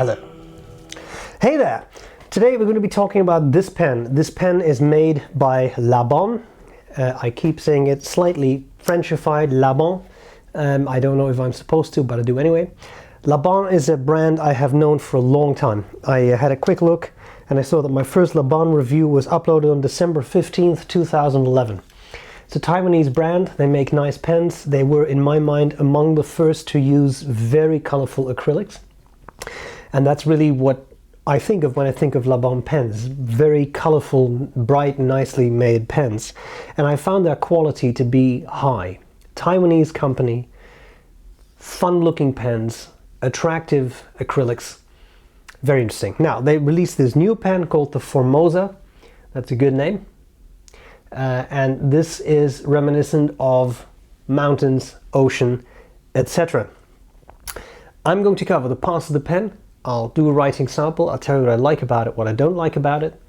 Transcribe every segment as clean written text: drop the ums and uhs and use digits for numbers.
Hello. Hey there! Today we're going to be talking about this pen. This pen is made by Labon. I keep saying it slightly Frenchified, Labon. I don't know if I'm supposed to, but I do anyway. Labon is a brand I have known for a long time. I had a quick look and I saw that my first Labon review was uploaded on December 15th, 2011. It's a Taiwanese brand. They make nice pens. They were, in my mind, among the first to use very colorful acrylics. And that's really what I think of when I think of Labon pens. Very colorful, bright, nicely made pens. And I found their quality to be high. Taiwanese company, fun-looking pens, attractive acrylics. Very interesting. Now, they released this new pen called the Formosa. That's a good name. And this is reminiscent of mountains, ocean, etc. I'm going to cover the parts of the pen. I'll do a writing sample. I'll tell you what I like about it, what I don't like about it.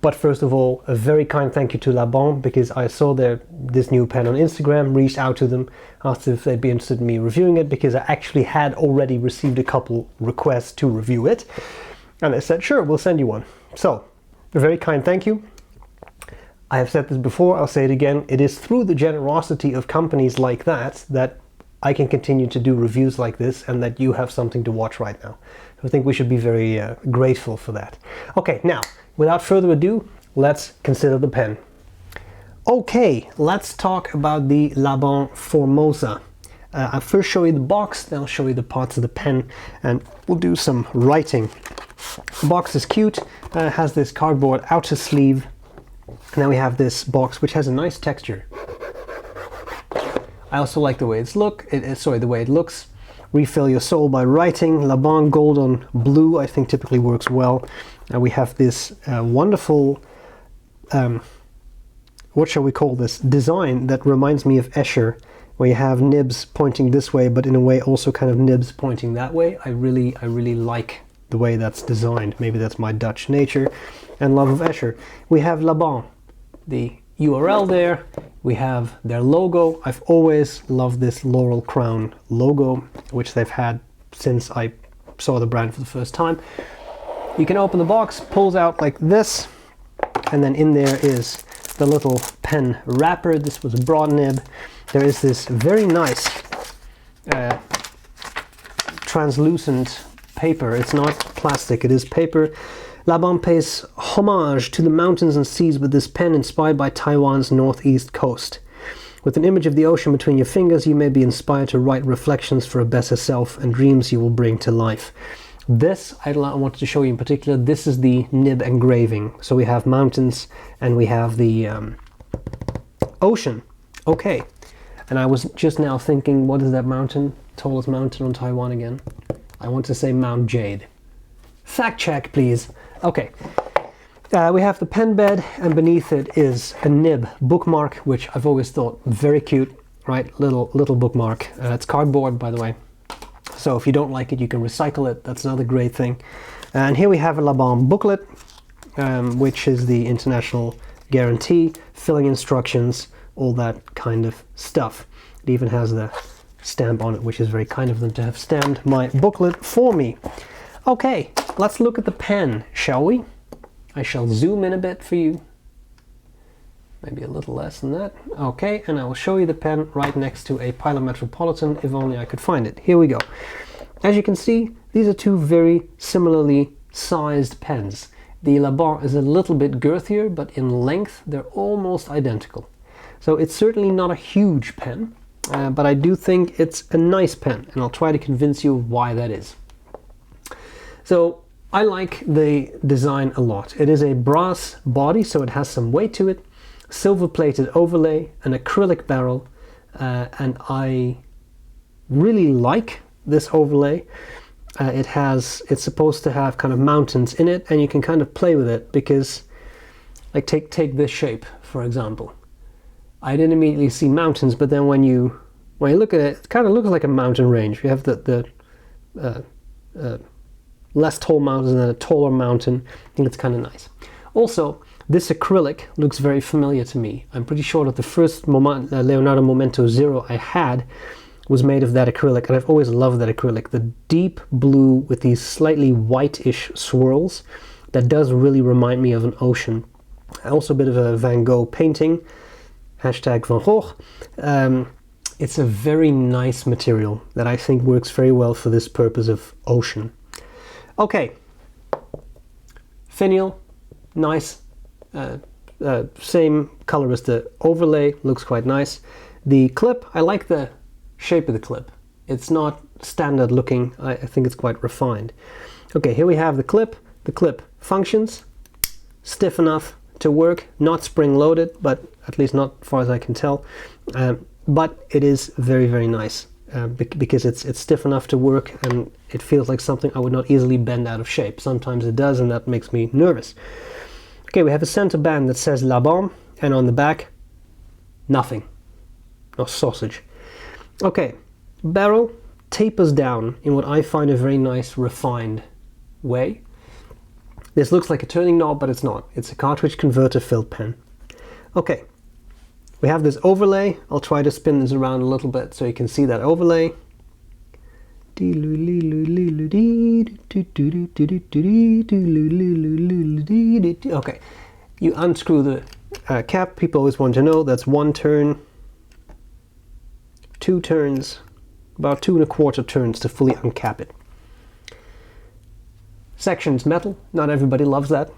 But first of all, a very kind thank you to Labon, because I saw this new pen on Instagram, reached out to them, asked if they'd be interested in me reviewing it, because I actually had already received a couple requests to review it. And they said, sure, we'll send you one. So, a very kind thank you. I have said this before, I'll say it again. It is through the generosity of companies like that that I can continue to do reviews like this and that you have something to watch right now. I think we should be very grateful for that. Okay, now, without further ado, let's consider the pen. Okay, let's talk about the Laban Formosa. I'll first show you the box, then I'll show you the parts of the pen, and we'll do some writing. The box is cute, it has this cardboard outer sleeve. Now we have this box which has a nice texture. I also like the way the way it looks. Refill your soul by writing. Labon gold on blue I think typically works well. We have this wonderful, what shall we call this, design that reminds me of Escher, where you have nibs pointing this way, but in a way also kind of nibs pointing that way. I really like the way that's designed. Maybe that's my Dutch nature and love of Escher. We have Labon, the URL there. We have their logo. I've always loved this laurel crown logo, which they've had since I saw the brand for the first time. You can open the box, pulls out like this, and then in there is the little pen wrapper. This was a broad nib. There is this very nice translucent paper. It's not plastic, it is paper. Labon pays homage to the mountains and seas with this pen inspired by Taiwan's northeast coast. With an image of the ocean between your fingers, you may be inspired to write reflections for a better self and dreams you will bring to life. This, I wanted to show you in particular, this is the nib engraving. So we have mountains and we have the ocean. Okay, and I was just now thinking, what is that mountain? Tallest mountain on Taiwan again? I want to say Mount Jade. Fact check, please. Okay, we have the pen bed, and beneath it is a nib bookmark, which I've always thought very cute, right? Little bookmark. It's cardboard, by the way. So if you don't like it, you can recycle it. That's another great thing. And here we have a Labon booklet, which is the international guarantee, filling instructions, all that kind of stuff. It even has the stamp on it, which is very kind of them to have stamped my booklet for me. Okay, let's look at the pen, shall we? I shall zoom in a bit for you. Maybe a little less than that. Okay, and I will show you the pen right next to a Pilot Metropolitan, if only I could find it. Here we go. As you can see, these are two very similarly sized pens. The Labon is a little bit girthier, but in length they're almost identical. So it's certainly not a huge pen, but I do think it's a nice pen, and I'll try to convince you of why that is. So I like the design a lot. It is a brass body, so it has some weight to it, silver plated overlay, an acrylic barrel, and I really like this overlay. It's supposed to have kind of mountains in it, and you can kind of play with it because, like, take this shape, for example. I didn't immediately see mountains, but then when you look at it, it kind of looks like a mountain range. You have the less tall mountains and then a taller mountain. I think it's kind of nice. Also, this acrylic looks very familiar to me. I'm pretty sure that the first Leonardo Momento Zero I had was made of that acrylic, and I've always loved that acrylic. The deep blue with these slightly whitish swirls, that does really remind me of an ocean. Also a bit of a Van Gogh painting, hashtag Van Gogh. It's a very nice material that I think works very well for this purpose of ocean. Okay, finial, nice, same color as the overlay, looks quite nice. The clip, I like the shape of the clip. It's not standard looking, I think it's quite refined. Okay, here we have the clip. The clip functions, stiff enough to work, not spring-loaded, but at least not as far as I can tell. But it is very, very nice because it's stiff enough to work, and it feels like something I would not easily bend out of shape. Sometimes it does, and that makes me nervous. Okay, we have a center band that says Labon, and on the back, nothing. No sausage. Okay, barrel tapers down in what I find a very nice, refined way. This looks like a turning knob, but it's not. It's a cartridge converter filled pen. Okay, we have this overlay. I'll try to spin this around a little bit so you can see that overlay. Okay, you unscrew the cap. People always want to know that's 1 turn, 2 turns, about 2 1/4 turns to fully uncap it. Section's metal, not everybody loves that.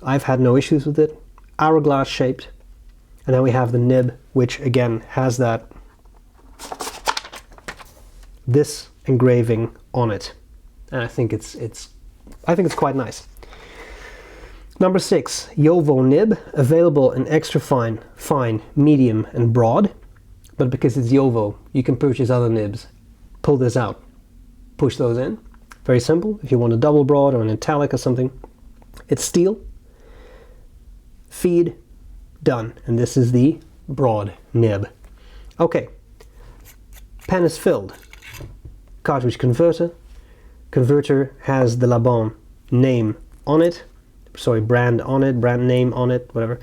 I've had no issues with it. Hourglass shaped. And then we have the nib, which again has this engraving on it. And I think it's quite nice. Number 6, Jowo nib, available in extra fine, fine, medium, and broad. But because it's Jowo, you can purchase other nibs. Pull this out, push those in. Very simple. If you want a double broad or an italic or something, it's steel. Feed, done. And this is the broad nib. Okay, pen is filled. Cartridge converter. Converter has the Labon name on it. Sorry, brand on it, brand name on it, whatever.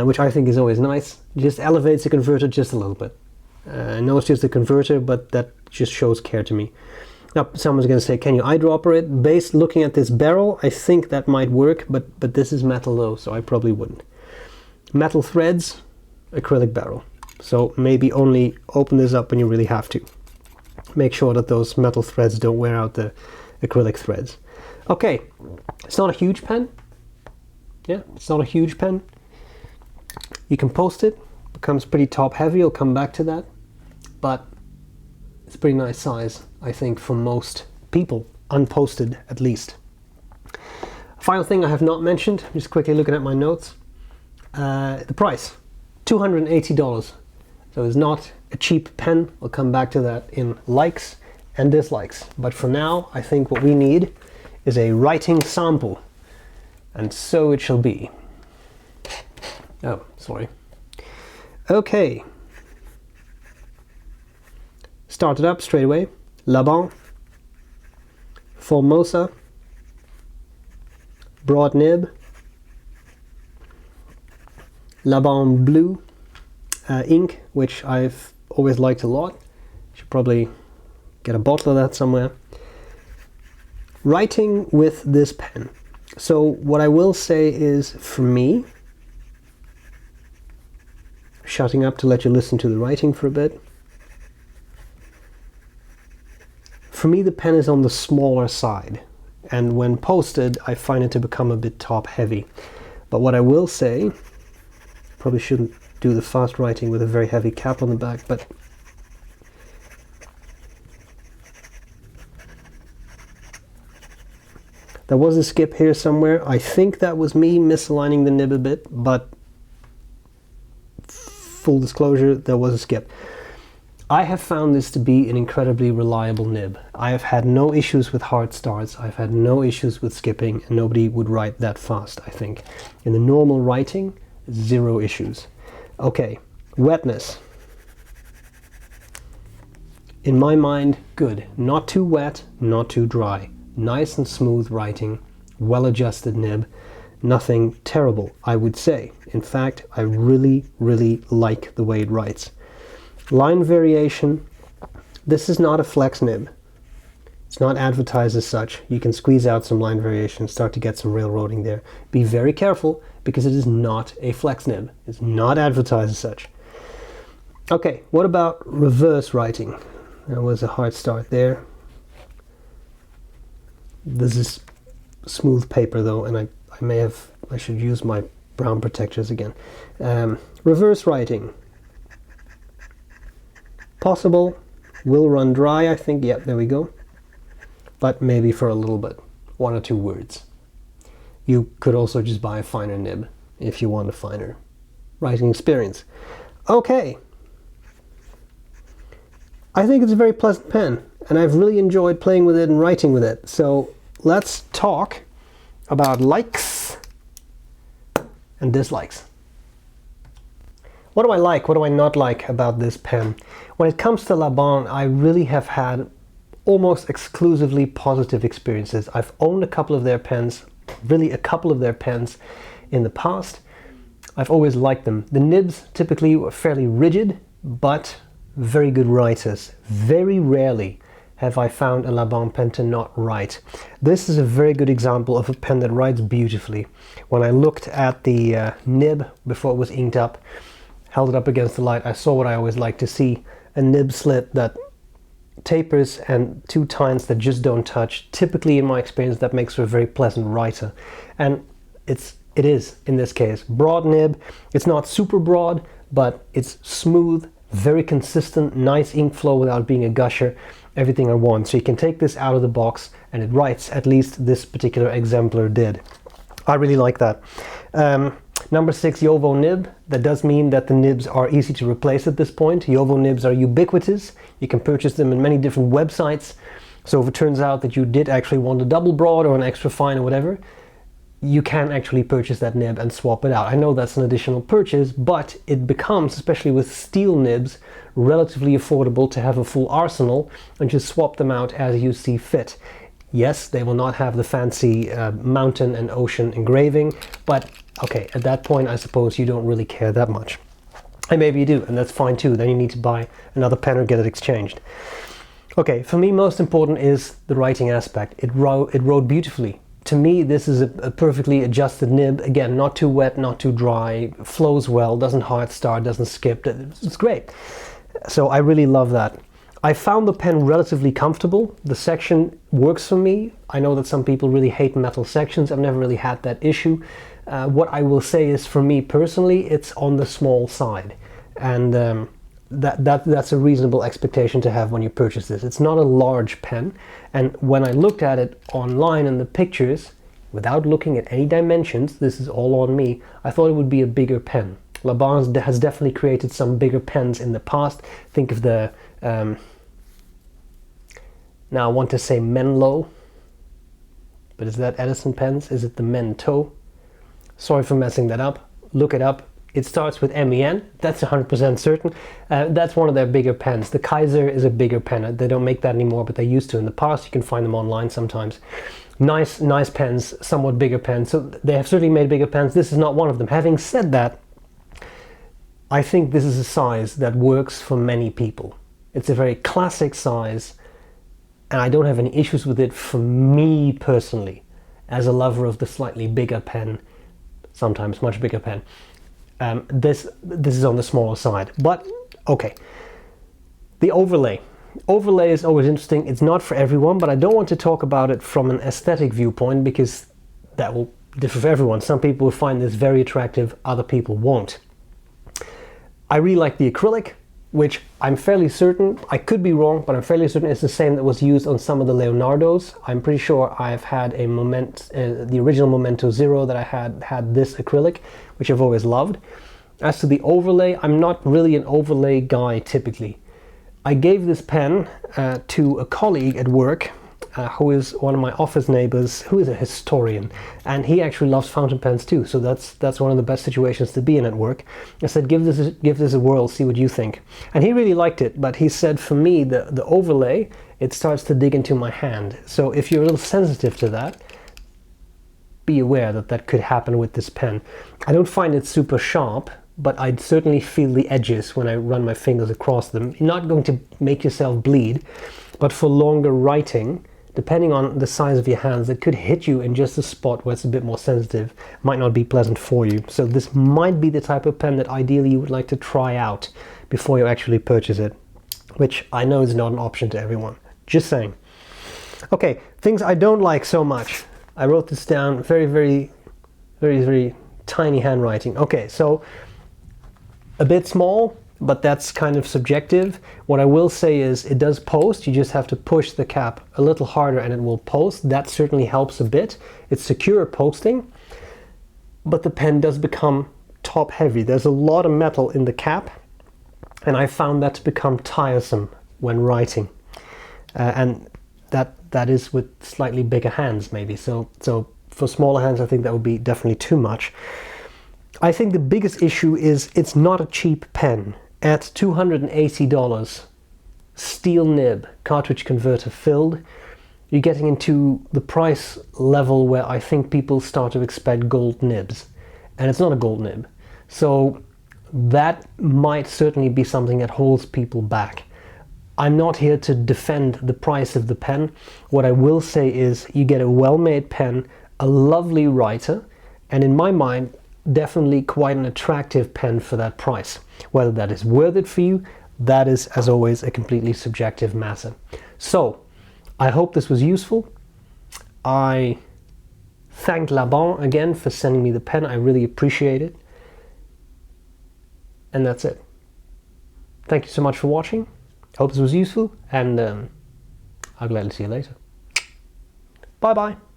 Which I think is always nice. Just elevates the converter just a little bit. I know it's just a converter, but that just shows care to me. Now, someone's going to say, can you eyedropper it? Based looking at this barrel, I think that might work, but this is metal though, so I probably wouldn't. Metal threads, acrylic barrel. So maybe only open this up when you really have to. Make sure that those metal threads don't wear out the acrylic threads. Okay, it's not a huge pen. Yeah, it's not a huge pen. You can post it, becomes pretty top heavy, I'll come back to that. But it's a pretty nice size, I think, for most people, unposted at least. Final thing I have not mentioned, just quickly looking at my notes. The price, $280. So it's not a cheap pen. I'll come back to that in likes and dislikes. But for now, I think what we need is a writing sample. And so it shall be. Oh, sorry. Okay. Start it up straight away. Laban Formosa, broad nib, Laban blue ink, which I've always liked a lot. Should probably get a bottle of that somewhere. Writing with this pen. So what I will say is, for me, shutting up to let you listen to the writing for a bit. For me, the pen is on the smaller side, and when posted, I find it to become a bit top heavy. But what I will say, probably shouldn't do the fast writing with a very heavy cap on the back, but there was a skip here somewhere. I think that was me misaligning the nib a bit, but full disclosure, there was a skip. I have found this to be an incredibly reliable nib. I have had no issues with hard starts, I've had no issues with skipping, and nobody would write that fast, I think. In the normal writing, 0 issues. Okay, wetness. In my mind, good. Not too wet, not too dry. Nice and smooth writing, well-adjusted nib. Nothing terrible, I would say. In fact, I really, really like the way it writes. Line variation, This is not a flex nib. It's not advertised as such. You can squeeze out some line variation, start to get some railroading there. Be very careful because it is not a flex nib. It's not advertised as such. Okay, what about reverse writing? That was a hard start there. This is smooth paper though, and I should use my brown protectors again. Reverse writing. Possible. Will run dry, I think. Yep, there we go. But maybe for a little bit. 1 or 2 words. You could also just buy a finer nib if you want a finer writing experience. Okay. I think it's a very pleasant pen, and I've really enjoyed playing with it and writing with it. So let's talk about likes and dislikes. What do I like? What do I not like about this pen? When it comes to Labon, I really have had almost exclusively positive experiences. I've owned a couple of their pens, really a couple of their pens in the past. I've always liked them. The nibs typically were fairly rigid, but very good writers. Very rarely have I found a Laban pen to not write. This is a very good example of a pen that writes beautifully. When I looked at the nib before it was inked up, held it up against the light, I saw what I always like to see, a nib slit that tapers and 2 tines that just don't touch. Typically, in my experience, that makes for a very pleasant writer. And it is, in this case, broad nib. It's not super broad, but it's smooth, very consistent, nice ink flow without being a gusher, everything I want. So you can take this out of the box and it writes, at least this particular exemplar did. I really like that. Number 6, Jowo nib. That does mean that the nibs are easy to replace at this point. Jowo nibs are ubiquitous. You can purchase them in many different websites. So if it turns out that you did actually want a double broad or an extra fine or whatever, you can actually purchase that nib and swap it out. I know that's an additional purchase, but it becomes, especially with steel nibs, relatively affordable to have a full arsenal and just swap them out as you see fit. Yes, they will not have the fancy mountain and ocean engraving, but okay, at that point I suppose you don't really care that much. And maybe you do, and that's fine too. Then you need to buy another pen or get it exchanged. Okay, for me most important is the writing aspect. It wrote beautifully. To me, this is a perfectly adjusted nib. Again, not too wet, not too dry, flows well, doesn't hard start, doesn't skip. It's great. So I really love that. I found the pen relatively comfortable. The section works for me. I know that some people really hate metal sections. I've never really had that issue. What I will say is, for me personally, it's on the small side. And that's a reasonable expectation to have when you purchase this. It's not a large pen. And when I looked at it online in the pictures, without looking at any dimensions, this is all on me, I thought it would be a bigger pen. Laban has definitely created some bigger pens in the past. Think of the now I want to say Menlo, but is that Edison pens? Is it the Mento? Sorry for messing that up. Look it up. It starts with MEN. That's 100% certain. That's one of their bigger pens. The Kaiser is a bigger pen. They don't make that anymore, but they used to in the past. You can find them online sometimes. Nice pens, somewhat bigger pens. So they have certainly made bigger pens. This is not one of them. Having said that, I think this is a size that works for many people. It's a very classic size, and I don't have any issues with it for me personally, as a lover of the slightly bigger pen, sometimes much bigger pen. This is on the smaller side, but okay. The overlay. Overlay is always interesting. It's not for everyone, but I don't want to talk about it from an aesthetic viewpoint because that will differ for everyone. Some people will find this very attractive, other people won't. I really like the acrylic, which I'm fairly certain, I could be wrong, but I'm fairly certain it's the same that was used on some of the Leonardos. I'm pretty sure I've had a the original Momento Zero that I had this acrylic, which I've always loved. As to the overlay, I'm not really an overlay guy typically. I gave this pen to a colleague at work who is one of my office neighbors, who is a historian, and he actually loves fountain pens too, so that's one of the best situations to be in at work. I said, give this a whirl, see what you think. And he really liked it, but he said, for me, the overlay, it starts to dig into my hand. So if you're a little sensitive to that, be aware that that could happen with this pen. I don't find it super sharp, but I'd certainly feel the edges when I run my fingers across them. You're not going to make yourself bleed, but for longer writing, depending on the size of your hands, it could hit you in just a spot where it's a bit more sensitive. Might not be pleasant for you. So this might be the type of pen that ideally you would like to try out before you actually purchase it, which I know is not an option to everyone. Just saying. Okay, things I don't like so much. I wrote this down, very tiny handwriting. Okay, so a bit small, but that's kind of subjective. What I will say is it does post. You just have to push the cap a little harder and it will post. That certainly helps a bit. It's secure posting, but the pen does become top heavy. There's a lot of metal in the cap, and I found that to become tiresome when writing. And that is with slightly bigger hands maybe. So for smaller hands, I think that would be definitely too much. I think the biggest issue is it's not a cheap pen. At $280, steel nib, cartridge converter filled, you're getting into the price level where I think people start to expect gold nibs. And it's not a gold nib. So that might certainly be something that holds people back. I'm not here to defend the price of the pen. What I will say is you get a well-made pen, a lovely writer, and in my mind, definitely quite an attractive pen for that price. Whether that is worth it for you, that is, as always, a completely subjective matter. So, I hope this was useful. I thanked Laban again for sending me the pen. I really appreciate it. And that's it. Thank you so much for watching. Hope this was useful, and I'll gladly see you later. Bye bye.